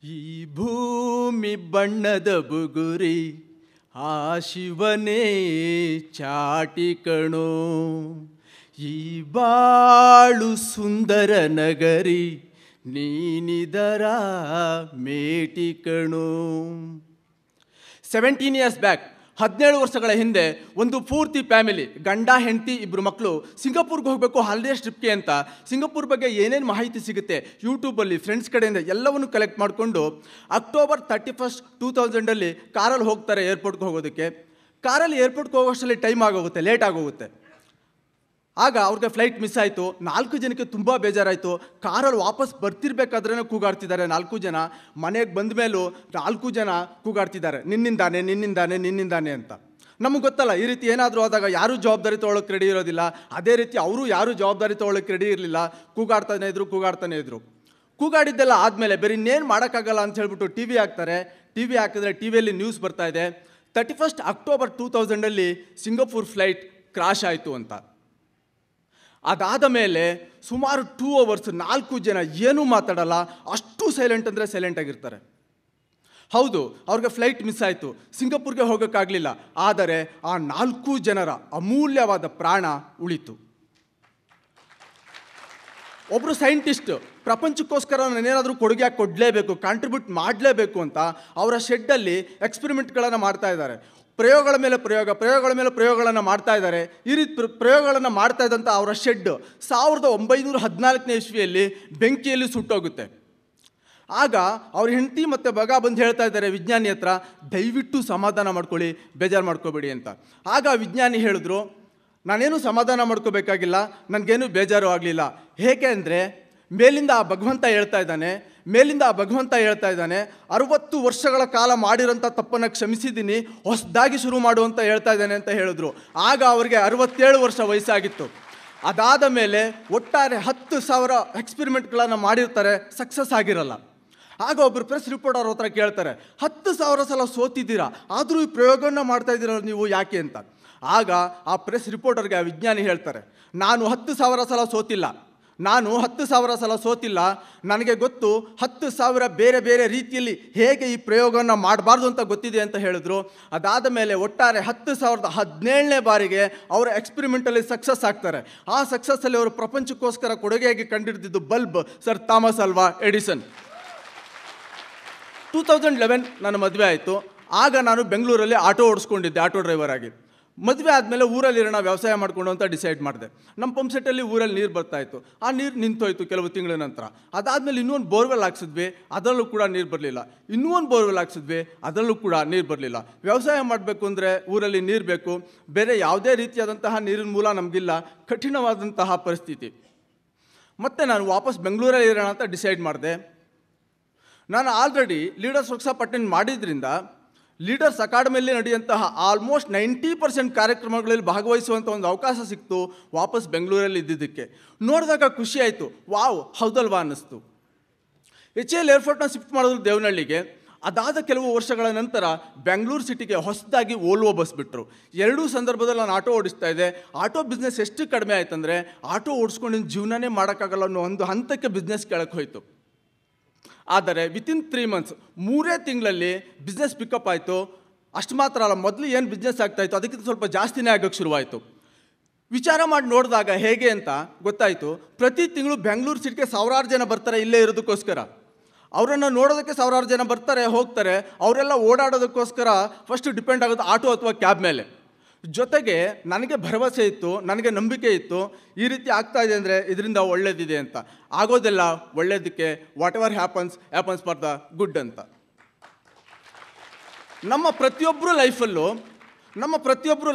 ಈ ಭೂಮಿ ಬಣ್ಣದ ಬುಗುರಿ ಆ ಶಿವನೇ ಚಾಟಿ ಕಣೋ. ಈ ಬಾಳು ಸುಂದರ ನಗರಿ ನೀನಿದರ ಮೇಟಿ ಕಣೋ. 17 years ಬ್ಯಾಕ್, 17 ವರ್ಷಗಳ ಹಿಂದೆ ಒಂದು ಪೂರ್ತಿ ಫ್ಯಾಮಿಲಿ, ಗಂಡ ಹೆಂಡತಿ ಇಬ್ಬರು ಮಕ್ಕಳು ಸಿಂಗಾಪುರ್ಗೆ ಹೋಗಬೇಕು ಹಾಲಿಡೇಸ್ ಟ್ರಿಪ್ಗೆ ಅಂತ. ಸಿಂಗಾಪುರ್ ಬಗ್ಗೆ ಏನೇನು ಮಾಹಿತಿ ಸಿಗುತ್ತೆ ಯೂಟ್ಯೂಬಲ್ಲಿ ಫ್ರೆಂಡ್ಸ್ ಕಡೆಯಿಂದ ಎಲ್ಲವನ್ನು ಕಲೆಕ್ಟ್ ಮಾಡಿಕೊಂಡು October 31st, 2000 ಕಾರಲ್ಲಿ ಹೋಗ್ತಾರೆ ಏರ್ಪೋರ್ಟ್ಗೆ ಹೋಗೋದಕ್ಕೆ. ಕಾರಲ್ಲಿ ಏರ್ಪೋರ್ಟ್ಗೆ ಹೋಗೋಷ್ಟರಲ್ಲಿ ಟೈಮ್ ಆಗೋಗುತ್ತೆ, ಲೇಟ್ ಆಗೋಗುತ್ತೆ. ಆಗ ಅವ್ರಿಗೆ ಫ್ಲೈಟ್ ಮಿಸ್ ಆಯಿತು. 4 ಜನಕ್ಕೆ ತುಂಬ ಬೇಜಾರಾಯಿತು. ಕಾರಲ್ಲಿ ವಾಪಸ್ ಬರ್ತಿರ್ಬೇಕಾದ್ರೇ ಕೂಗಾಡ್ತಿದ್ದಾರೆ 4 ಜನ. ಮನೆಗೆ ಬಂದ ಮೇಲೂ 4 ಜನ ಕೂಗಾಡ್ತಿದ್ದಾರೆ, ನಿನ್ನಿಂದಾನೆ ಅಂತ. ನಮಗೆ ಗೊತ್ತಲ್ಲ, ಈ ರೀತಿ ಏನಾದರೂ ಆದಾಗ ಯಾರೂ ಜವಾಬ್ದಾರಿ ತೊಗೊಳಕ್ಕೆ ರೆಡಿ ಇರೋದಿಲ್ಲ. ಅದೇ ರೀತಿ ಅವರು ಯಾರೂ ಜವಾಬ್ದಾರಿ ತೊಗೊಳಕ್ಕೆ ರೆಡಿ ಇರಲಿಲ್ಲ. ಕೂಗಾಡ್ತಾನೆ ಇದ್ರು. ಕೂಗಾಡಿದ್ದೆಲ್ಲ ಆದಮೇಲೆ ಬೇರೆ ಇನ್ನೇನು ಮಾಡೋಕ್ಕಾಗಲ್ಲ ಅಂತ ಹೇಳ್ಬಿಟ್ಟು ಟಿ ವಿ ಹಾಕ್ತಾರೆ. ಟಿ ವಿ ಹಾಕಿದ್ರೆ ಟಿ ವಿಯಲ್ಲಿ ನ್ಯೂಸ್ ಬರ್ತಾ ಇದೆ, 31st October 2000 Singapore flight crash ಆಯಿತು ಅಂತ. ಅದಾದ ಮೇಲೆ ಸುಮಾರು 2 hours 4 ಜನ ಏನೂ ಮಾತಾಡಲ್ಲ, ಅಷ್ಟು ಸೈಲೆಂಟ್ ಅಂದರೆ ಸೈಲೆಂಟ್ ಆಗಿರ್ತಾರೆ. ಹೌದು, ಅವ್ರಿಗೆ ಫ್ಲೈಟ್ ಮಿಸ್ ಆಯಿತು, ಸಿಂಗಾಪುರ್ಗೆ ಹೋಗೋಕ್ಕಾಗಲಿಲ್ಲ. ಆದರೆ ಆ 4 ಜನರ ಅಮೂಲ್ಯವಾದ ಪ್ರಾಣ ಉಳಿತು. ಒಬ್ಬರು ಸೈಂಟಿಸ್ಟ್ ಪ್ರಪಂಚಕ್ಕೋಸ್ಕರ ನಾನೇನಾದರೂ ಕೊಡುಗೆ ಕೊಡಲೇಬೇಕು, ಕಾಂಟ್ರಿಬ್ಯೂಟ್ ಮಾಡಲೇಬೇಕು ಅಂತ ಅವರ ಶೆಡ್ಡಲ್ಲಿ ಎಕ್ಸ್ಪೆರಿಮೆಂಟ್ಗಳನ್ನು ಮಾಡ್ತಾ ಇದ್ದಾರೆ. ಪ್ರಯೋಗಗಳ ಮೇಲೆ ಪ್ರಯೋಗಗಳನ್ನು ಮಾಡ್ತಾ ಇದ್ದಾರೆ. ಈ ರೀತಿ ಪ್ರಯೋಗಗಳನ್ನು ಮಾಡ್ತಾ ಇದ್ದಂಥ ಅವರ ಶೆಡ್ 1914ನೇ ಇಸ್ವಿಯಲ್ಲಿ ಬೆಂಕಿಯಲ್ಲಿ ಸುಟ್ಟೋಗುತ್ತೆ. ಆಗ ಅವ್ರ ಹೆಂಡತಿ ಮತ್ತು ಮಗ ಬಂದು ಹೇಳ್ತಾ ಇದ್ದಾರೆ ವಿಜ್ಞಾನಿ ಹತ್ರ, ದಯವಿಟ್ಟು ಸಮಾಧಾನ ಮಾಡ್ಕೊಳ್ಳಿ, ಬೇಜಾರು ಮಾಡ್ಕೋಬೇಡಿ ಅಂತ. ಆಗ ವಿಜ್ಞಾನಿ ಹೇಳಿದ್ರು, ನಾನೇನು ಸಮಾಧಾನ ಮಾಡ್ಕೋಬೇಕಾಗಿಲ್ಲ, ನನಗೇನು ಬೇಜಾರು ಆಗಲಿಲ್ಲ. ಹೇಗೆ ಅಂದರೆ ಮೇಲಿಂದ ಆ ಭಗವಂತ ಹೇಳ್ತಾ ಇದ್ದಾನೆ 60 ವರ್ಷಗಳ ಕಾಲ ಮಾಡಿರೋಂಥ ತಪ್ಪನ್ನು ಕ್ಷಮಿಸಿದ್ದೀನಿ, ಹೊಸದಾಗಿ ಶುರು ಮಾಡು ಅಂತ ಹೇಳ್ತಾ ಇದ್ದಾನೆ ಅಂತ ಹೇಳಿದ್ರು. ಆಗ ಅವರಿಗೆ 67 ವರ್ಷ ವಯಸ್ಸಾಗಿತ್ತು. ಅದಾದ ಮೇಲೆ ಒಟ್ಟಾರೆ 10,000 ಎಕ್ಸ್ಪೆರಿಮೆಂಟ್ಗಳನ್ನು ಮಾಡಿರ್ತಾರೆ, ಸಕ್ಸಸ್ ಆಗಿರಲ್ಲ. ಆಗ ಒಬ್ಬರು ಪ್ರೆಸ್ ರಿಪೋರ್ಟರ್ ಹತ್ರ ಕೇಳ್ತಾರೆ, 10,000 ಸಲ ಸೋತಿದ್ದೀರಾ, ಆದರೂ ಈ ಪ್ರಯೋಗವನ್ನು ಮಾಡ್ತಾ ಇದ್ದೀರಲ್ಲ ನೀವು ಯಾಕೆ ಅಂತ. ಆಗ ಆ ಪ್ರೆಸ್ ರಿಪೋರ್ಟರ್ಗೆ ಆ ವಿಜ್ಞಾನಿ ಹೇಳ್ತಾರೆ, ನಾನು 10,000 ಸಲ ಸೋತಿಲ್ಲ, ನನಗೆ ಗೊತ್ತು 10,000 ಬೇರೆ ಬೇರೆ ರೀತಿಯಲ್ಲಿ ಹೇಗೆ ಈ ಪ್ರಯೋಗವನ್ನು ಮಾಡಬಾರ್ದು ಅಂತ ಗೊತ್ತಿದೆ ಅಂತ ಹೇಳಿದ್ರು. ಅದಾದ ಮೇಲೆ ಒಟ್ಟಾರೆ 10,017ನೇ ಬಾರಿಗೆ ಅವರ ಎಕ್ಸ್ಪೆರಿಮೆಂಟಲ್ಲಿ ಸಕ್ಸಸ್ ಆಗ್ತಾರೆ. ಆ ಸಕ್ಸಸ್ಸಲ್ಲಿ ಅವರು ಪ್ರಪಂಚಕ್ಕೋಸ್ಕರ ಕೊಡುಗೆಯಾಗಿ ಕಂಡುಹಿಡಿದಿದ್ದು bulb sir Thomas Alva Edison. 2011 ನನ್ನ ಮದುವೆ ಆಯಿತು. ಆಗ ನಾನು ಬೆಂಗಳೂರಲ್ಲಿ ಆಟೋ ಓಡಿಸ್ಕೊಂಡಿದ್ದೆ, ಆಟೋ ಡ್ರೈವರ್ ಆಗಿ. ಮದುವೆ ಆದಮೇಲೆ ಊರಲ್ಲಿರೋಣ, ವ್ಯವಸಾಯ ಮಾಡಿಕೊಂಡು ಅಂತ ಡಿಸೈಡ್ ಮಾಡಿದೆ. ನಮ್ಮ ಪಂಪ್ ಸೆಟ್ಟಲ್ಲಿ ಊರಲ್ಲಿ ನೀರು ಬರ್ತಾಯಿತ್ತು. ಆ ನೀರು ನಿಂತೋಯ್ತು ಕೆಲವು ತಿಂಗಳ ನಂತರ. ಅದಾದಮೇಲೆ ಇನ್ನೊಂದು ಬೋರ್ವೆಲ್ ಹಾಕ್ಸಿದ್ವಿ, ಅದರಲ್ಲೂ ಕೂಡ ನೀರು ಬರಲಿಲ್ಲ. ಇನ್ನೂ ಒಂದು ಬೋರ್ವೆಲ್ ಹಾಕ್ಸಿದ್ವಿ, ಅದರಲ್ಲೂ ಕೂಡ ನೀರು ಬರಲಿಲ್ಲ. ವ್ಯವಸಾಯ ಮಾಡಬೇಕು ಅಂದರೆ ಊರಲ್ಲಿ ನೀರು ಬೇಕು, ಬೇರೆ ಯಾವುದೇ ರೀತಿಯಾದಂತಹ ನೀರಿನ ಮೂಲ ನಮಗಿಲ್ಲ, ಕಠಿಣವಾದಂತಹ ಪರಿಸ್ಥಿತಿ. ಮತ್ತು ನಾನು ವಾಪಸ್ ಬೆಂಗಳೂರಲ್ಲಿ ಇರೋಣ ಅಂತ ಡಿಸೈಡ್ ಮಾಡಿದೆ. ನಾನು ಆಲ್ರೆಡಿ ಲೀಡರ್ಸ್ ವರ್ಕ್ಶಾಪ್ ಅಟೆಂಡ್ ಮಾಡಿದ್ರಿಂದ ಲೀಡರ್ಸ್ ಅಕಾಡೆಮಿಯಲ್ಲಿ ನಡೆಯುವಂತಹ ಆಲ್ಮೋಸ್ಟ್ 90% ಕಾರ್ಯಕ್ರಮಗಳಲ್ಲಿ ಭಾಗವಹಿಸುವಂಥ ಒಂದು ಅವಕಾಶ ಸಿಕ್ತು ವಾಪಸ್ ಬೆಂಗಳೂರಲ್ಲಿ ಇದ್ದಿದ್ದಕ್ಕೆ. ನೋಡಿದಾಗ ಖುಷಿ ಆಯಿತು, ವಾವ್ ಹೌದಲ್ವಾ ಅನ್ನಿಸ್ತು. HAL ಏರ್ಪೋರ್ಟ್ನ ಶಿಫ್ಟ್ ಮಾಡಿದ್ರು ದೇವನಹಳ್ಳಿಗೆ. ಅದಾದ ಕೆಲವು ವರ್ಷಗಳ ನಂತರ ಬೆಂಗಳೂರು ಸಿಟಿಗೆ ಹೊಸದಾಗಿ ಓಲ್ವೋ ಬಸ್ ಬಿಟ್ಟರು. ಎರಡೂ ಸಂದರ್ಭದಲ್ಲಿ ನಾನು ಆಟೋ ಓಡಿಸ್ತಾ ಇದ್ದೆ. ಆಟೋ ಬಿಸ್ನೆಸ್ ಎಷ್ಟು ಕಡಿಮೆ ಆಯ್ತಂದರೆ ಆಟೋ ಓಡಿಸ್ಕೊಂಡು ಜೀವನನೇ ಮಾಡೋಕ್ಕಾಗಲ್ಲ ಅನ್ನೋ ಒಂದು ಹಂತಕ್ಕೆ ಬಿಸ್ನೆಸ್ ಕೆಳಕ್ಕೆ ಹೋಯಿತು. ಆದರೆ ವಿತಿನ್ 3 months 3 ತಿಂಗಳಲ್ಲಿ ಬಿಸ್ನೆಸ್ ಪಿಕಪ್ ಆಯಿತು. ಅಷ್ಟು ಮಾತ್ರ ಅಲ್ಲ, ಮೊದಲು ಏನು ಬಿಸ್ನೆಸ್ ಆಗ್ತಾಯಿತ್ತು ಅದಕ್ಕಿಂತ ಸ್ವಲ್ಪ ಜಾಸ್ತಿನೇ ಆಗೋಕ್ಕೆ ಶುರುವಾಯಿತು. ವಿಚಾರ ಮಾಡಿ ನೋಡಿದಾಗ ಹೇಗೆ ಅಂತ ಗೊತ್ತಾಯಿತು. ಪ್ರತಿ ತಿಂಗಳು ಬೆಂಗಳೂರು ಸಿಟಿಗೆ 1000 ಜನ ಬರ್ತಾರೆ ಇಲ್ಲೇ ಇರೋದಕ್ಕೋಸ್ಕರ. ಅವರನ್ನು ನೋಡೋದಕ್ಕೆ 1000 ಜನ ಬರ್ತಾರೆ ಹೋಗ್ತಾರೆ. ಅವರೆಲ್ಲ ಓಡಾಡೋದಕ್ಕೋಸ್ಕರ ಫಸ್ಟ್ ಡಿಪೆಂಡ್ ಆಗೋದು ಆಟೋ ಅಥವಾ ಕ್ಯಾಬ್ ಮೇಲೆ. ಜೊತೆಗೆ ನನಗೆ ಭರವಸೆ ಇತ್ತು, ನನಗೆ ನಂಬಿಕೆ ಇತ್ತು, ಈ ರೀತಿ ಆಗ್ತಾ ಇದೆ ಅಂದರೆ ಇದರಿಂದ ಒಳ್ಳೇದಿದೆ ಅಂತ. ಆಗೋದೆಲ್ಲ ಒಳ್ಳೆಯದಕ್ಕೆ, whatever happens for the good ಅಂತ. ನಮ್ಮ ಪ್ರತಿಯೊಬ್ಬರು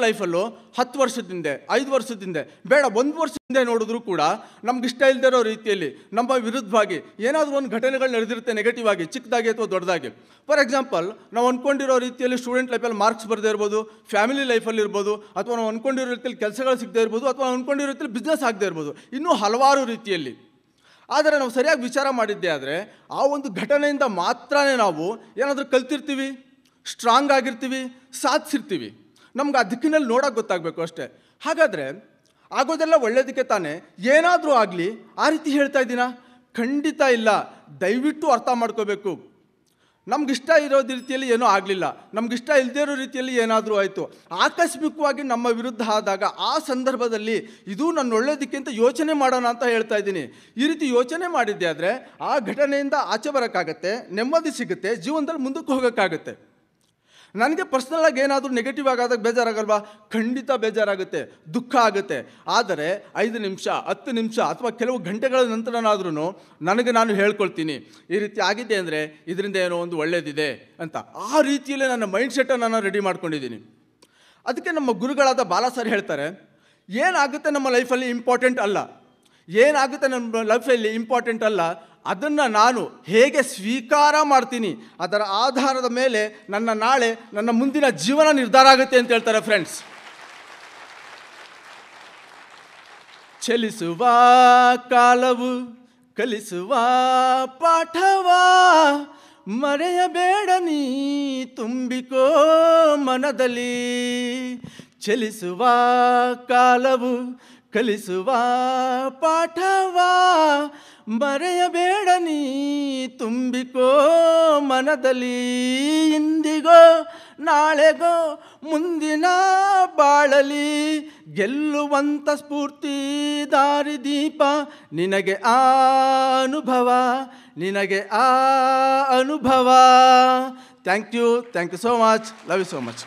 ಲೈಫಲ್ಲೂ 10 ವರ್ಷದಿಂದ 5 ವರ್ಷದಿಂದ ಬೇಡ 1 ವರ್ಷದಿಂದ ನೋಡಿದ್ರೂ ಕೂಡ ನಮ್ಗೆ ಇಷ್ಟ ಇಲ್ಲದೆ ಇರೋ ರೀತಿಯಲ್ಲಿ ನಮ್ಮ ವಿರುದ್ಧವಾಗಿ ಏನಾದರೂ ಒಂದು ಘಟನೆಗಳು ನಡೆದಿರುತ್ತೆ, ನೆಗೆಟಿವ್ ಆಗಿ, ಚಿಕ್ಕದಾಗಿ ಅಥವಾ ದೊಡ್ಡದಾಗಿ. ಫಾರ್ ಎಕ್ಸಾಂಪಲ್, ನಾವು ಅಂದ್ಕೊಂಡಿರೋ ರೀತಿಯಲ್ಲಿ ಸ್ಟೂಡೆಂಟ್ ಲೈಫಲ್ಲಿ ಮಾರ್ಕ್ಸ್ ಬರದೇ ಇರ್ಬೋದು, ಫ್ಯಾಮಿಲಿ ಲೈಫಲ್ಲಿ ಇರ್ಬೋದು, ಅಥವಾ ನಾವು ಅಂದ್ಕೊಂಡಿರೋ ರೀತಿಯಲ್ಲಿ ಕೆಲಸಗಳು ಸಿಗದೇ ಇರ್ಬೋದು, ಅಥವಾ ನಾವು ಅಂದ್ಕೊಂಡಿರೋ ರೀತಿಯಲ್ಲಿ ಬಿಸ್ನೆಸ್ ಆಗದೇ ಇರ್ಬೋದು, ಇನ್ನೂ ಹಲವಾರು ರೀತಿಯಲ್ಲಿ. ಆದರೆ ನಾವು ಸರಿಯಾಗಿ ವಿಚಾರ ಮಾಡಿದ್ದೆ ಆದರೆ ಆ ಒಂದು ಘಟನೆಯಿಂದ ಮಾತ್ರನೇ ನಾವು ಏನಾದರೂ ಕಲ್ತಿರ್ತೀವಿ, ಸ್ಟ್ರಾಂಗ್ ಆಗಿರ್ತೀವಿ, ಸಾಧಿಸಿರ್ತೀವಿ. ನಮ್ಗೆ ಆ ದಿಕ್ಕಿನಲ್ಲಿ ನೋಡೋಕೆ ಗೊತ್ತಾಗಬೇಕು ಅಷ್ಟೇ. ಹಾಗಾದರೆ ಆಗೋದೆಲ್ಲ ಒಳ್ಳೆಯದಕ್ಕೆ ತಾನೇ, ಏನಾದರೂ ಆಗಲಿ ಆ ರೀತಿ ಹೇಳ್ತಾ ಇದ್ದೀನಾ? ಖಂಡಿತ ಇಲ್ಲ. ದಯವಿಟ್ಟು ಅರ್ಥ ಮಾಡ್ಕೋಬೇಕು. ನಮಗಿಷ್ಟ ಇರೋದು ರೀತಿಯಲ್ಲಿ ಏನೂ ಆಗಲಿಲ್ಲ, ನಮಗಿಷ್ಟ ಇಲ್ಲದೇ ಇರೋ ರೀತಿಯಲ್ಲಿ ಏನಾದರೂ ಆಯಿತು, ಆಕಸ್ಮಿಕವಾಗಿ ನಮ್ಮ ವಿರುದ್ಧ ಆದಾಗ ಆ ಸಂದರ್ಭದಲ್ಲಿ ಇದು ನನ್ನ ಒಳ್ಳೆಯದಕ್ಕೆ ಅಂತ ಯೋಚನೆ ಮಾಡೋಣ ಅಂತ ಹೇಳ್ತಾ ಇದ್ದೀನಿ. ಈ ರೀತಿ ಯೋಚನೆ ಮಾಡಿದ್ದೆ ಆದರೆ ಆ ಘಟನೆಯಿಂದ ಆಚೆ ಬರೋಕ್ಕಾಗತ್ತೆ, ನೆಮ್ಮದಿ ಸಿಗುತ್ತೆ, ಜೀವನದಲ್ಲಿ ಮುಂದಕ್ಕೆ ಹೋಗೋಕ್ಕಾಗತ್ತೆ. ನನಗೆ ಪರ್ಸ್ನಲಾಗಿ ಏನಾದರೂ ನೆಗೆಟಿವ್ ಆಗಾದಾಗ ಬೇಜಾರಾಗಲ್ವಾ? ಖಂಡಿತ ಬೇಜಾರಾಗುತ್ತೆ, ದುಃಖ ಆಗುತ್ತೆ. ಆದರೆ 5 ನಿಮಿಷ 10 ನಿಮಿಷ ಅಥವಾ ಕೆಲವು ಗಂಟೆಗಳ ನಂತರನಾದ್ರೂ ನನಗೆ ನಾನು ಹೇಳ್ಕೊಳ್ತೀನಿ, ಈ ರೀತಿ ಆಗಿದೆ ಅಂದರೆ ಇದರಿಂದ ಏನೋ ಒಂದು ಒಳ್ಳೆಯದಿದೆ ಅಂತ. ಆ ರೀತಿಯಲ್ಲೇ ನನ್ನ ಮೈಂಡ್ಸೆಟ್ಟನ್ನು ನಾನು ರೆಡಿ ಮಾಡ್ಕೊಂಡಿದ್ದೀನಿ. ಅದಕ್ಕೆ ನಮ್ಮ ಗುರುಗಳಾದ ಬಾಲಾ ಸರ್ ಹೇಳ್ತಾರೆ, ಏನಾಗುತ್ತೆ ನಮ್ಮ ಲೈಫಲ್ಲಿ ಇಂಪಾರ್ಟೆಂಟ್ ಅಲ್ಲ, ಏನಾಗುತ್ತೆ ನಮ್ಮ ಲೈಫಲ್ಲಿ ಇಂಪಾರ್ಟೆಂಟ್ ಅಲ್ಲ, ಅದನ್ನು ನಾನು ಹೇಗೆ ಸ್ವೀಕಾರ ಮಾಡ್ತೀನಿ ಅದರ ಆಧಾರದ ಮೇಲೆ ನನ್ನ ನಾಳೆ, ನನ್ನ ಮುಂದಿನ ಜೀವನ ನಿರ್ಧಾರ ಆಗುತ್ತೆ ಅಂತ ಹೇಳ್ತಾರೆ ಫ್ರೆಂಡ್ಸ್. ಚಲಿಸುವ ಕಾಲವು ಕಲಿಸುವ ಪಾಠವ ಮರೆಯಬೇಡ ನೀ ತುಂಬಿಕೋ ಮನದಲ್ಲಿ. ಚಲಿಸುವ ಕಾಲವು ಕಲಿಸುವ ಪಾಠವ ಮರೆಯಬೇಡ ನೀ ತುಂಬಿಕೋ ಮನದಲ್ಲಿ. ಇಂದಿಗೋ ನಾಳೆಗೋ ಮುಂದಿನ ಬಾಳಲಿ ಗೆಲ್ಲುವಂಥ ಸ್ಫೂರ್ತಿ ದಾರಿದೀಪ ನಿನಗೆ ಆ ಅನುಭವ, ನಿನಗೆ ಆ ಅನುಭವ. Thank you so much, love you so much.